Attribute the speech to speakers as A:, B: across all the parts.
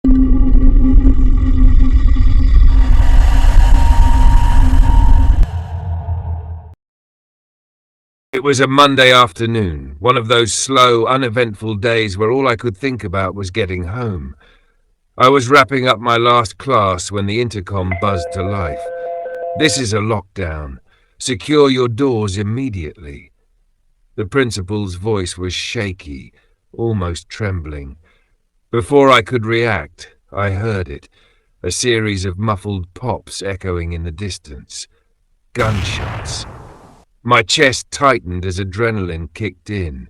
A: It was a Monday afternoon, one of those slow, uneventful days where all I could think about was getting home. I was wrapping up my last class when the intercom buzzed to life. "This is a lockdown. Secure your doors immediately." The principal's voice was shaky, almost trembling. Before I could react, I heard it, a series of muffled pops echoing in the distance. Gunshots. My chest tightened as adrenaline kicked in.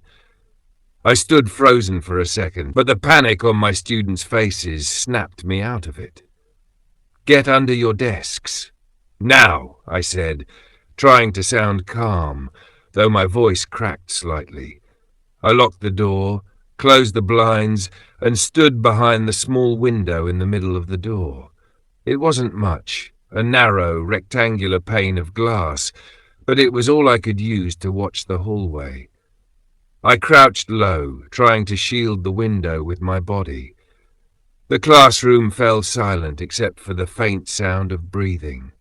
A: I stood frozen for a second, but the panic on my students' faces snapped me out of it. "Get under your desks." "Now," I said, trying to sound calm, though my voice cracked slightly. I locked the door, closed the blinds, and stood behind the small window in the middle of the door. It wasn't much, a narrow, rectangular pane of glass, but it was all I could use to watch the hallway. I crouched low, trying to shield the window with my body. The classroom fell silent except for the faint sound of breathing.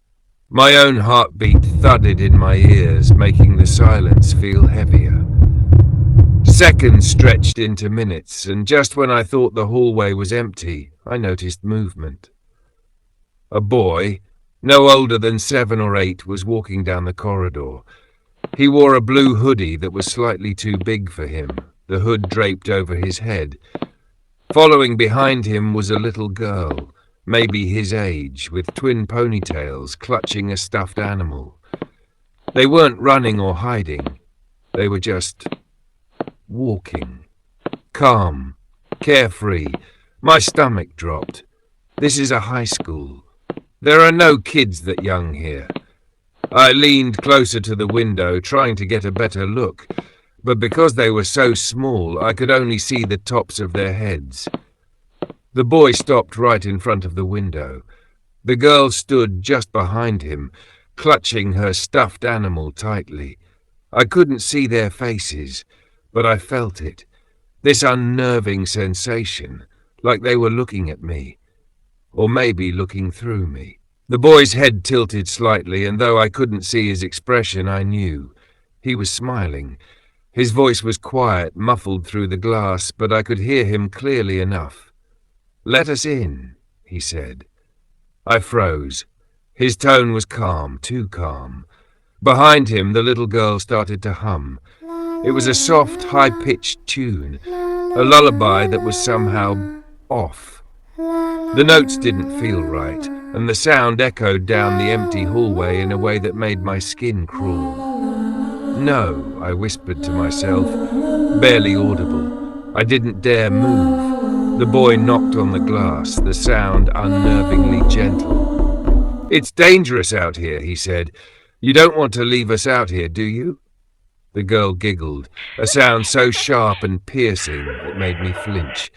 A: My own heartbeat thudded in my ears, making the silence feel heavier. Seconds stretched into minutes, and just when I thought the hallway was empty, I noticed movement. A boy, no older than 7 or 8, was walking down the corridor. He wore a blue hoodie that was slightly too big for him, the hood draped over his head. Following behind him was a little girl, maybe his age, with twin ponytails, clutching a stuffed animal. They weren't running or hiding. They were just walking. Calm, carefree. My stomach dropped. This is a high school. There are no kids that young here. I leaned closer to the window, trying to get a better look, but because they were so small, I could only see the tops of their heads. The boy stopped right in front of the window. The girl stood just behind him, clutching her stuffed animal tightly. I couldn't see their faces, but I felt it, this unnerving sensation, like they were looking at me. Or maybe looking through me. The boy's head tilted slightly, and though I couldn't see his expression, I knew. He was smiling. His voice was quiet, muffled through the glass, but I could hear him clearly enough. "Let us in," he said. I froze. His tone was calm, too calm. Behind him, the little girl started to hum. It was a soft, high-pitched tune, a lullaby that was somehow off. The notes didn't feel right, and the sound echoed down the empty hallway in a way that made my skin crawl. "No," I whispered to myself, barely audible. I didn't dare move. The boy knocked on the glass, the sound unnervingly gentle. "It's dangerous out here," he said. "You don't want to leave us out here, do you?" The girl giggled, a sound so sharp and piercing it made me flinch.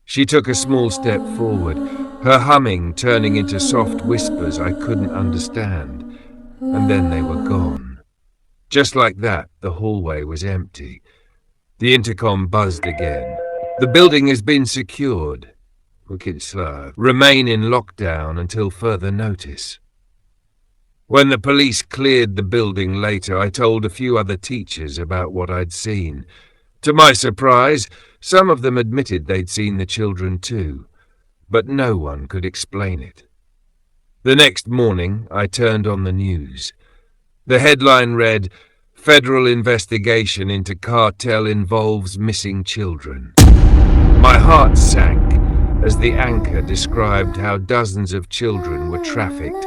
A: She took a small step forward, her humming turning into soft whispers I couldn't understand, and then they were gone. Just like that, the hallway was empty. The intercom buzzed again. "The building has been secured. Remain in lockdown until further notice." When the police cleared the building later, I told a few other teachers about what I'd seen. To my surprise, some of them admitted they'd seen the children too, but no one could explain it. The next morning, I turned on the news. The headline read, "Federal investigation into cartel involves missing children." My heart sank as the anchor described how dozens of children were trafficked,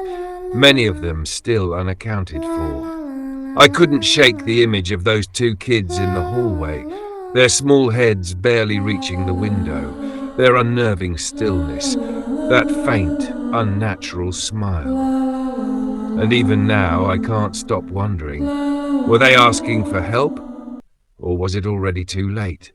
A: many of them still unaccounted for. I couldn't shake the image of those 2 kids in the hallway, their small heads barely reaching the window, their unnerving stillness, that faint, unnatural smile. And even now I can't stop wondering, were they asking for help? Or was it already too late?